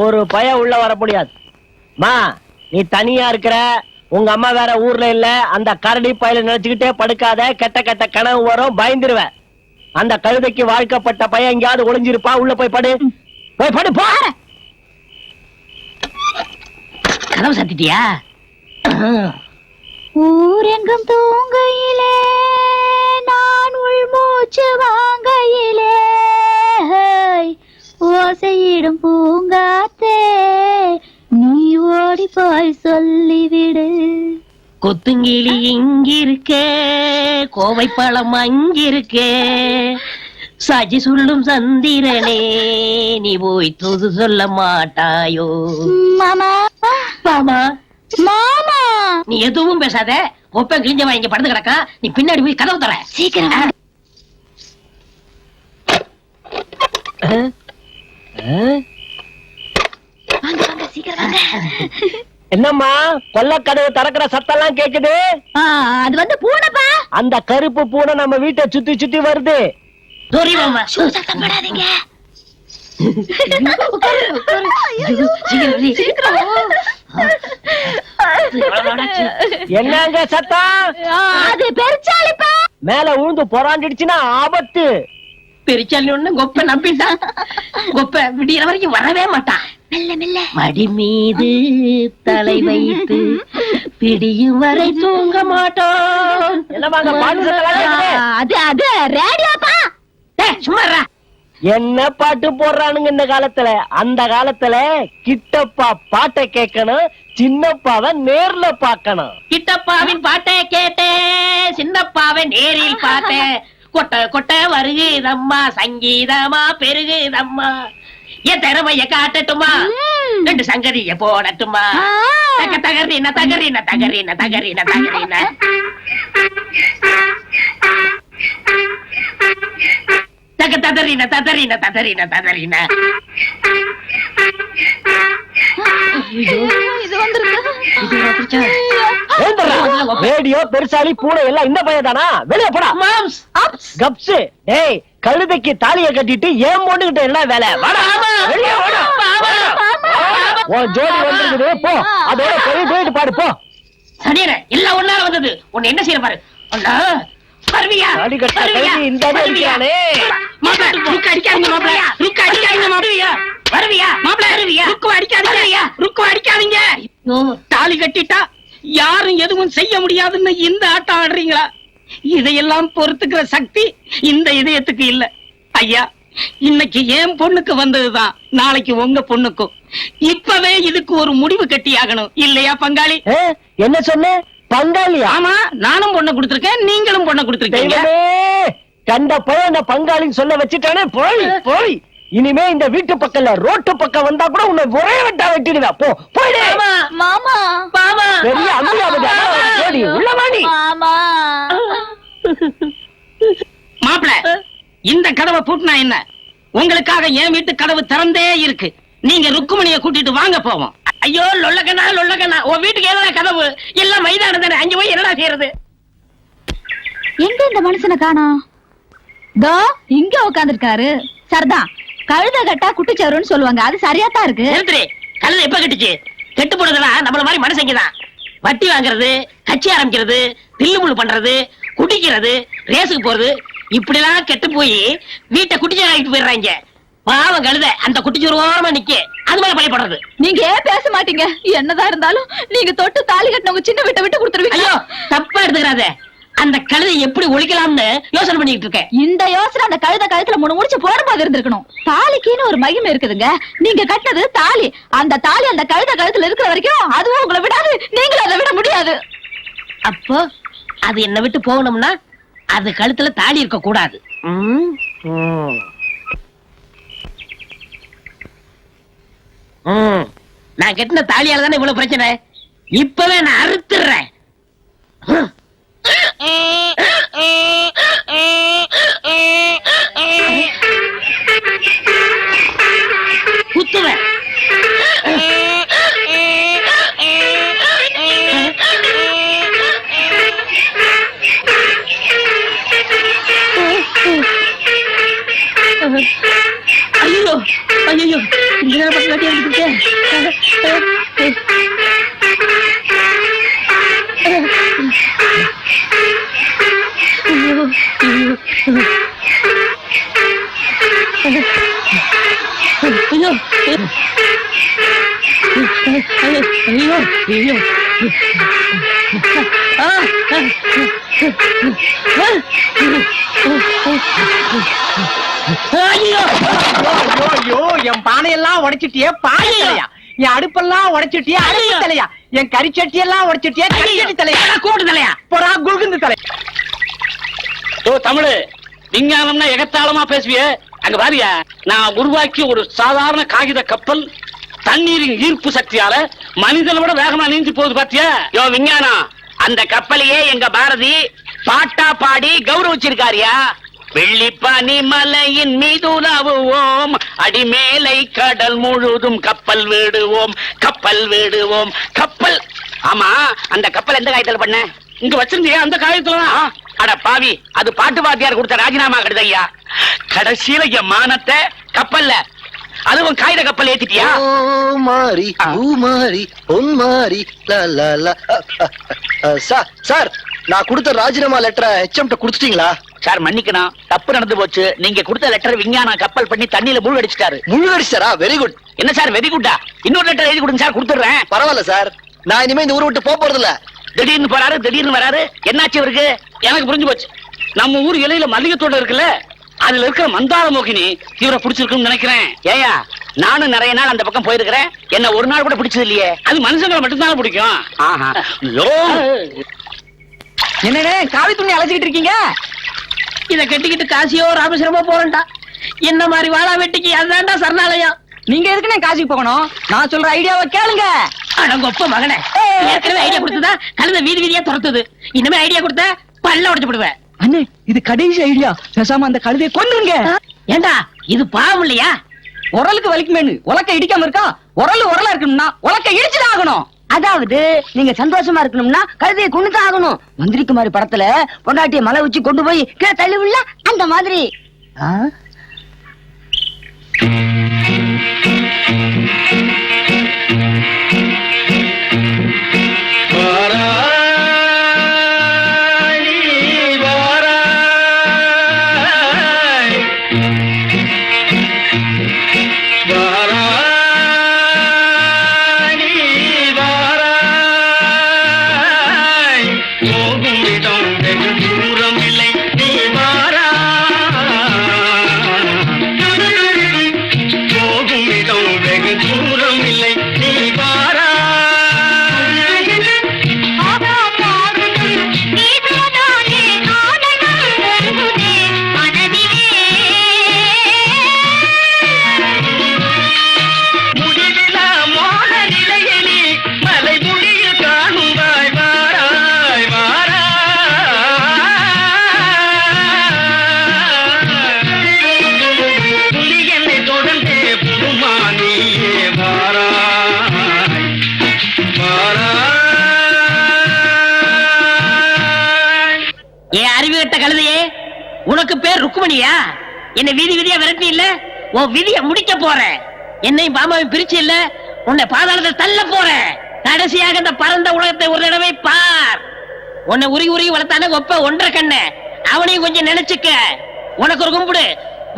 ஒரு பய உள்ள வர முடியாது. மா நீ தனியா இருக்கிற, உங்க அம்மா வேற ஊர்ல இல்ல. அந்த கரடி பையில நினைச்சுக்கிட்டே படுக்காத, கெட்ட கெட்ட கனவு வரும், பயந்துருவ. அந்த கழுதைக்கு வாழ்க்கப்பட்ட பையன் எங்கேயாவது ஒளிஞ்சிருப்பா, உள்ள போய் படு. போய் படு போ. கதவு சத்திட்டியா? ஊரெங்கும் தூங்கையிலே நான் உள்மூச்சு வாங்கையிலே ஓசையிடும் பூங்காத்தே நீ ஓடி போய் சொல்லிவிடு. கொத்துங்கிளி இங்கிருக்கே, கோவை பழம் அங்கிருக்கே, சாட்சி சொல்லும் சந்திரனே நீ போய் தூது சொல்ல மாட்டாயோ? மாமா மாமா மாமா நீ எதுவும் பேசாத. ஒப்ப கிழிஞ்சவன் இங்க படுத்து கிடக்கா, நீ பின்னாடி போய் கதவு தர சீக்கிரம். என்னம்மா கொல்ல கதவு திறக்கிற சத்தம் எல்லாம் கேக்குது? அது வந்து பூனைப்பா. அந்த கருப்பு பூனை நம்ம வீட்டை சுத்தி சுத்தி வருது. சத்தம் போடாதீங்க. என்னங்க சத்தம்? அது பெருச்சாளிப்பா. மேல உழுந்து பொறாண்டிடுச்சுன்னா ஆபத்து. பெருச்சாலி ஒண்ணு கொப்ப நம்பிட்டான். கொப்ப விடிய வரைக்கும் வரவே மாட்டான். மடி மீது தலை வைத்து பிடியும் வரை தூங்க மாட்டோம். என்னமாங்க பாட்டு சத்தம்? அது அது ரேடியோப்பா. சும்மா என்ன பாட்டு போடுறானுங்க இந்த காலத்துல? அந்த காலத்துல கிட்டப்பா பாட்டை கேட்கணும், சின்னப்பாவை நேர்ல பாக்கணும். கிட்டப்பாவின் பாட்டை கேட்டேன், சின்னப்பாவை நேரில் பார்த்தேன். கொட்ட கொட்ட வருகுதம்மா, சங்கீதமா பெருகுதம்மா. என் திறமைய காட்டட்டுமா, ரெண்டு சங்கதிய போடட்டுமா? தக தகரின தகரின தகரின தகரின தகரின தக ததறின ததறின ததறின ததறின. ரேடியோ பெருசாலி பூனை எல்லாம் இந்த பையன் தானா? வெளியே போடா. கப்ஸ் டேய், கழுதைக்கு தாலியை கட்டிட்டு ஏன் போட்டுக்கிட்ட என்ன வேலை? வெளியே வாடா. உன் ஜோடி வந்துருக்குது, போ. அதோட போயிட்டு பாடு போ. சரியற எல்லாம் ஒன்னால வந்தது. உன்னை என்ன செய்ய பாரு. அண்ணா பர்வியா பர்வியா இந்த அடி அடிச்சானே. மாப்ள ருக்கு அடிக்காதீங்க மாப்ள. ருக்கு அடிக்காதீங்க மாப்ள. பர்வியா மாப்ள பர்வியா ருக்கு அடிக்காதீங்க. ருக்கு அடிக்காதீங்க. தாலி கட்டிட்டா யாரும் எதுவும் செய்ய முடியாதுன்னு இந்த ஆட்டம் ஆடுறீங்களா? இதையெல்லாம் பொறுத்துக்கிற சக்தி இந்த இதயத்துக்கு இல்ல. ஐயா, இன்னைக்கு என் பொண்ணுக்கு வந்ததுதான் நாளைக்கு உங்க பொண்ணுக்கும். இப்பவே இதுக்கு ஒரு முடிவு கட்டி ஆகணும் இல்லையா பங்காளி? என்ன சொன்ன? பங்காளி? ஆமா, நானும் பொண்ணை கொடுத்திருக்கேன், நீங்களும் பொண்ணை கொடுத்திருக்கீங்க. கண்ட பையன் பங்காளின்னு சொல்ல வச்சுட்டானே. போய் போய் இனிமே இந்த வீட்டு பக்கம்ல ரோட்டு பக்கம் வந்தா கூட உன்னை ஒரே வெட்டா வெட்டிடுவா. போ போயிடு. மாமா மாமா பெரிய அம்மியாவது உள்ளவாணி. மாமா மாப்பிள, இந்த கதவை பூட்டினா என்ன? உங்களுக்காக என் வீட்டு கதவு திறந்தே இருக்கு. நீங்க ருக்குமணியை கூட்டிட்டு வாங்க போவோம். ஐயோ லொல்லக்கண்ணா லொல்லக்கண்ணா, உன் வீட்டுக்கு ஏதா கதவு? எல்லாம் மைதானம் தானே, அங்க போய் என்னடா செய்யறது? எங்க இந்த மனுஷனை காணோம்? தோ இங்க உட்கார்ந்திருக்காரு. சரிதான், கழுத கட்டா குட்டிச்சவருன்னு சொல்லுவாங்க, அது சரியாத்தான் இருக்கு. கழுத எப்ப கட்டுச்சு? கெட்டு போனதெல்லாம் நம்மள மாதிரி மனுஷங்கதான். வட்டி வாங்குறது, கட்சி ஆரம்பிக்கிறது, தில்லுமுள்ளு பண்றது, குடிக்கிறது, ரேஸுக்கு போறது, இப்படி எல்லாம் கெட்டு போய் வீட்டை குட்டிச்சோறு ஆகிட்டு போயிடுறாங்க. பாவம் கழுத அந்த குட்டிச்சோறு ஓரமா நிக்க, அது மேல பழி போடுறது. நீங்க ஏன் பேச மாட்டீங்க? என்னதான் இருந்தாலும் நீங்க தொட்டு தாலி கட்டினவங்க சின்ன வீட்டை விட்டு கொடுத்துருவீங்க. ஐயோ தப்பா எடுத்துக்கிறாத. அந்த கழுதை எப்படி ஒழிக்கலாம்னு யோசனை பண்ணிட்டு இருக்கேன். இந்த யோசனை அந்த கழுத கழுத்துல முடிச்சு போடும்போது இருந்திருக்கணும். தாலிக்குன்னு ஒரு மகிமை இருக்குதுங்க. நீங்க கட்டினது தாலி, அந்த தாலி அந்த கழுத கழுத்துல இருக்கிற வரைக்கும் அதுவும் உங்களை விடாது, நீங்களும் அதை விட முடியாது. அப்போ அது என்ன விட்டு போகணும்னா அது கழுத்துல தாலி இருக்க கூடாது. நான் கட்டின தாலியால தானே இவ்வளவு பிரச்சனை. இப்பவே நான் அறுத்துறேன். குத்துவேன். ஐயோ ஐயோ, இந்த நேரம் வாந்தி எடுத்துட்டேன். ஐயோ ஐயோ ஐயோ என் பானையெல்லாம் உடைச்சிட்டியே பானை தலையா, என் அடுப்பெல்லாம் உடைச்சிட்டியே அடுப்பு தலையா, என் கறிச்சட்டி எல்லாம் உடைச்சிட்டியே கறிச்சட்டி தலையா, கூட்டு தலையா போடா குல்குந்து தலை. ஓ தமிழு விஞ்ஞானம்னா எகத்தாளமா பேசுவியே. அங்க பாரியா, நான் உருவாக்கி ஒரு சாதாரண காகித கப்பல் தண்ணீரின் ஈர்ப்பு சக்தியால மனிதனை விட வேகமா நீந்தி போகுது பாத்தியா? யோ விஞ்ஞானம், அந்த கப்பலையே எங்க பாரதி பாட்டா பாடி கௌரவிச்சிருக்காரியா. வெள்ளிப்பனி மலையின் மீது உலாவுவோம், அடிமேலை கடல் முழுதும் கப்பல் விடுவோம், கப்பல் விடுவோம், கப்பல். ஆமா, அந்த கப்பல் எந்த காயத்துல பண்ண? இங்க வச்சிருந்தியா அந்த காயத்துலதான்? அட பாவி, அது பாட்டு வாத்தியார் கொடுத்த ராஜினாமா கடுதையா. கடைசியில என் மானத்தை கப்பல்ல, அதுவும் காகித கப்பல் ஏத்திட்டியா? மாறி மாறி பொன் மாறி சார், நான் கொடுத்த ராஜினாமா லெட்டரை HM கொடுத்துட்டீங்களா? சார் மன்னிக்கணும், தப்பு நடந்து போச்சு. நீங்க கொடுத்த லெட்டர் விஞ்ஞானம் கப்பல் பண்ணி தண்ணியில மூழ்கடிச்சிட்டாரு. முழுகடிச்சாரா? Very good. என்ன சார் வெரி குட்டா? இன்னொரு லெட்டர் எழுதி கொடுங்க சார், கொடுத்துறேன். பரவாயில்ல சார், நான் இனிமே இந்த ஊரை விட்டு போறது இல்ல. திடீர்னு போறாரு, திடீர்னு வராரு, என்னாச்சு இவருக்கு? எனக்கு புரிஞ்சு போச்சு. நம்ம ஊர் இலையில மல்லிகை தோட்டம் இருக்குல்ல, அதுல இருக்கிற மந்தார மோகினி இவரை பிடிச்சிருக்குன்னு நினைக்கிறேன். ஏயா, நானும் நிறைய நாள் அந்த பக்கம் போயிருக்கிறேன், என்ன ஒரு நாள் கூட பிடிச்சது இல்லையே. அது மனுஷங்களை மட்டும்தானே பிடிக்கும். என்னடே காவி துணி அழைச்சிக்கிட்டு இருக்கீங்க? இத கட்டிக்கிட்டு காசியோ ராமேஸ்வரமோ போறேன்டா. என்ன மாதிரி வாழா வெட்டிக்கு அதான்டா சரணாலயம். நீங்க எதுக்குன்னு காசிக்கு போகணும்? நான் சொல்ற ஐடியாவை கேளுங்க. அடங்கொப்ப மகனே, ஏற்கனவே ஐடியா கொடுத்ததா கழுத வீதி வீதியா துரத்துது. இனிமே ஐடியா கொடுத்த பல்ல உடைச்சு போடுவேன். அண்ணே, இது கடைசி ஐடியா. பேசாம அந்த கழுதையை கொன்றுங்க. ஏண்டா இது பாவம் இல்லையா? உரலுக்கு வலிக்குமேனு உலக்க இடிக்காம இருக்கா? உரலா இருக்கணும்னா உலக்க இடிச்சுதான் ஆகணும். அதாவது நீங்க சந்தோஷமா இருக்கணும்னா கழுதையை கொண்டுதான் ஆகணும். மந்திரிக்குமாரி படத்துல பொண்டாட்டிய மலை உச்சி கொண்டு போய் கீழே தள்ளுவில்ல, அந்த மாதிரி. உனக்கு பேர் ருக்குமணியா? என்ன வீதி வீதியா விரட்டி இல்ல, உன் விதிய முடிக்க போறேன். என்னையும் பாமாவையும் பிரிச்சு இல்ல, உன்னை பாதாளத்தை தள்ள போறேன். கடைசியாக இந்த பரந்த உலகத்தை ஒரு தடவை பார். உன்னை உருகி உருகி வளர்த்தானே ஒப்ப ஒன்றரை கண்ண, அவனையும் கொஞ்சம் நினைச்சுக்க. உனக்கு ஒரு கும்பிடு,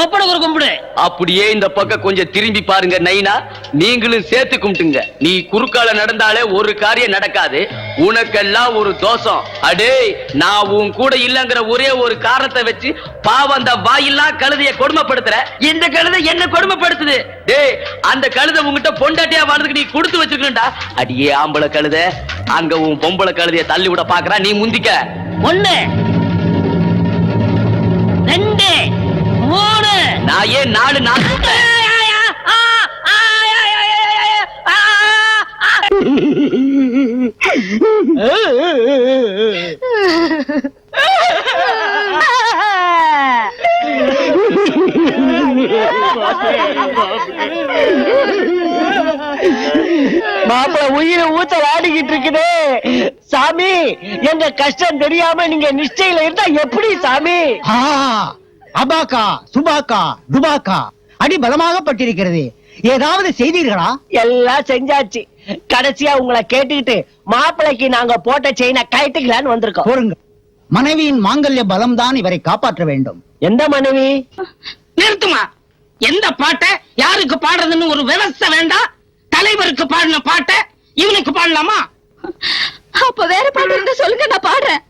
ஒப்பனுக்கு ஒரு கும்பிடு. அப்படியே இந்த பக்கம் கொஞ்சம் திரும்பி பாருங்க நைனா, நீங்களும் சேர்த்து கும்பிட்டுங்க. நீ குறுக்கால நடந்தாலே ஒரு காரியம் நடக்காது, உனக்கெல்லாம் ஒரு தோஷம். அடே, நான் உன் கூட இல்லங்கிற ஒரே ஒரு காரணத்தை வச்சு பாவம் அந்த வாயில்லா கழுதைய கொடுமைப்படுத்துற. இந்த கழுதை என்ன கொடுமைப்படுத்துது? டேய், அந்த கழுதை உங்ககிட்ட பொண்டாட்டியா வாழ்றதுக்கு நீ கொடுத்து வச்சிருக்கா. அடியே ஆம்பளை கழுதை, அங்க உன் பொம்பளை கழுதைய தள்ளி விட பாக்குறா, நீ முந்திக்க. 1 2 3 நான் ஏன் 4 மாப்பிள உயிரை ஊத்த வாடிக்கிட்டு இருக்குதே சாமி. எங்க கஷ்டம் தெரியாம நீங்க நிச்சயில இருந்தா எப்படி சாமி? அபாக்கா சுபாக்கா துபாக்கா அடி பலமாக பட்டிருக்கிறது. ஏதாவது செய்தீர்களா? எல்லாம் செஞ்சாச்சு. கடைசியா உங்களை கேட்டுக்கிட்டு மாப்பிளைக்கு நாங்க போட்ட செயினை கழட்டிக்கலான்னு வந்திருக்கோம். பொறுங்க. மனைவியின் மாங்கல்ய பலம் தான் இவரை காப்பாற்ற வேண்டும். எந்த மனைவி? நிறுத்துமா. எந்த பாட்டை யாருக்கு பாடுறதுன்னு ஒரு விவசாய வேண்டாம். தலைவருக்கு பாடின பாட்டை இவனுக்கு பாடலாமா? அப்ப வேற பாட்டு இருந்தா சொல்லுங்க, நான் பாடுறேன்.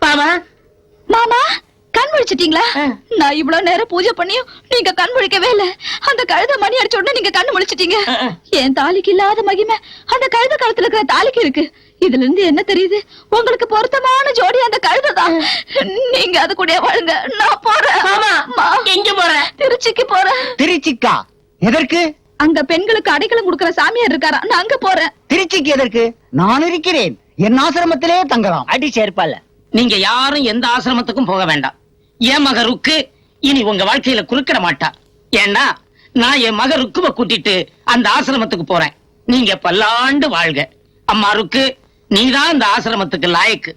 பாவா மாமா, கண் முழிச்சிட்டீங்களா? நான் இவ்வளவு நேரம் பூஜை பண்ணியும் நீங்க கண் முழிக்கவே இல்ல. அந்த கழுத மணி அடிச்ச உடனே நீங்க கண்ணு முழிச்சிட்டீங்க. என் தாலிக்கு இல்லாத மகிமை அந்த கழுத கழுத்துல இருக்கிற தாலிக்கு இருக்கு. இதுல இருந்து என்ன தெரியுது? உங்களுக்கு பொருத்தமான ஜோடி அந்த கழுதைதான். நீங்க அது கூட வாழுங்க. நான் போறேன். எங்க போற? திருச்சிக்கு போறேன். திருச்சிக்கா? எதற்கு? அங்க பெண்களுக்கு அடைக்கலம் கொடுக்கிற சாமியார் இருக்காரா, நான் அங்க போறேன். திருச்சிக்கு எதற்கு? நான் இருக்கிறேன். என் ஆசிரமத்திலே தங்கலாம். அடி சேர்ப்பால. நீங்க யாரும் எந்த ஆசிரமத்துக்கும் போக வேண்டாம். என் மக ருக்கு இனி உங்க வாழ்க்கையில குறுக்கிட மாட்டா. ஏன்னா நான் என் மக ருக்குவ கூட்டிட்டு அந்த ஆசிரமத்துக்கு போறேன். நீங்க பல்லாண்டு வாழ்க. அம்மா ருக்கு, நீதான் அந்த ஆசிரமத்துக்கு லாயக்கு.